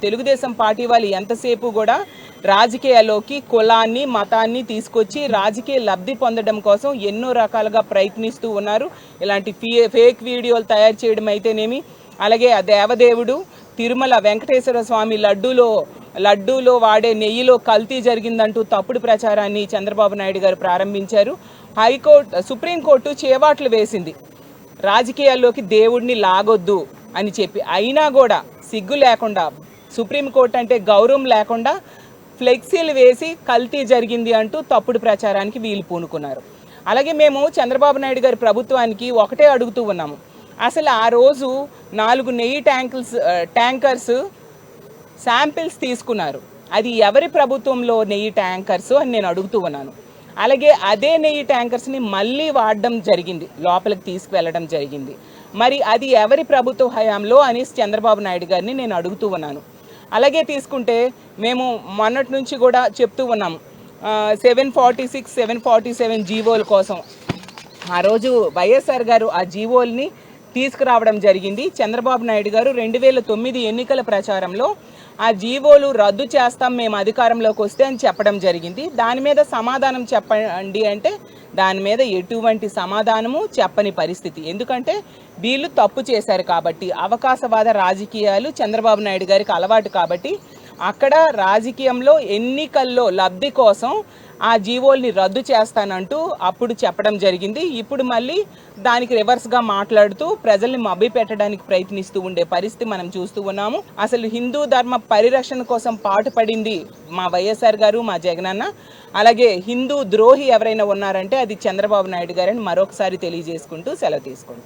Telugu Desam party వాళ్ళు ఎంతసేపు కూడా రాజకీయాల్లోకి కులాన్ని మతాన్ని తీసుకొచ్చి రాజకీయ లబ్ధి పొందడం కోసం ఎన్నో రకాలుగా ప్రయత్నిస్తూ ఉన్నారు. ఇలాంటి ఫేక్ వీడియోలు తయారు చేయడం అయితేనేమి, అలాగే ఆ దేవదేవుడు తిరుమల వెంకటేశ్వర స్వామి లడ్డూలో వాడే నెయ్యిలో కల్తీ జరిగిందంటూ తప్పుడు ప్రచారాన్ని చంద్రబాబు నాయుడు గారు ప్రారంభించారు. సుప్రీంకోర్టు చేవాట్లు వేసింది రాజకీయాల్లోకి దేవుడిని లాగొద్దు అని చెప్పి. అయినా కూడా సిగ్గు లేకుండా, సుప్రీంకోర్టు అంటే గౌరవం లేకుండా ఫ్లెక్సీలు వేసి కల్తీ జరిగింది అంటూ తప్పుడు ప్రచారానికి వీలు పూనుకున్నారు. అలాగే మేము చంద్రబాబు నాయుడు గారి ప్రభుత్వానికి ఒకటే అడుగుతూ ఉన్నాము, అసలు ఆ రోజు 4 నెయ్యి ట్యాంకర్స్ శాంపిల్స్ తీసుకున్నారు. అది ఎవరి ప్రభుత్వంలో నెయ్యి ట్యాంకర్స్ అని నేను అడుగుతూ ఉన్నాను. అలాగే అదే నెయ్యి ట్యాంకర్స్ని మళ్ళీ వాడడం జరిగింది, లోపలికి తీసుకువెళ్ళడం జరిగింది. మరి అది ఎవరి ప్రభుత్వ హయాంలో అని చంద్రబాబు నాయుడు గారిని నేను అడుగుతూ ఉన్నాను. అలాగే తీసుకుంటే మేము మొన్నటి నుంచి కూడా చెప్తూ ఉన్నాము 746, 747 జీవోల కోసం. ఆ రోజు వైఎస్ఆర్ గారు ఆ జీవోల్ని తీసుకురావడం జరిగింది. చంద్రబాబు నాయుడు గారు 2009 ఎన్నికల ప్రచారంలో ఆ జీవోలు రద్దు చేస్తాం మేము అధికారంలోకి వస్తే అని చెప్పడం జరిగింది. దాని మీద సమాధానం చెప్పండి అంటే దాని మీద ఎటువంటి సమాధానము చెప్పని పరిస్థితి. ఎందుకంటే వీళ్ళు తప్పు చేశారు కాబట్టి, అవకాశవాద రాజకీయాలు చంద్రబాబు నాయుడు గారికి అలవాటు కాబట్టి అక్కడ రాజకీయంలో ఎన్నికల్లో లబ్ధి కోసం ఆ జీవోల్ని రద్దు చేస్తానంటూ అప్పుడు చెప్పడం జరిగింది. ఇప్పుడు మళ్ళీ దానికి రివర్స్గా మాట్లాడుతూ ప్రజల్ని మభ్యపెట్టడానికి ప్రయత్నిస్తూ ఉండే పరిస్థితి మనం చూస్తూ ఉన్నాము. అసలు హిందూ ధర్మ పరిరక్షణ కోసం పాటుపడింది మా వైఎస్ఆర్ గారు, మా జగనన్న. అలాగే హిందూ ద్రోహి ఎవరైనా ఉన్నారంటే అది చంద్రబాబు నాయుడు గారని మరొకసారి తెలియజేసుకుంటూ సెలవు తీసుకుంటాం.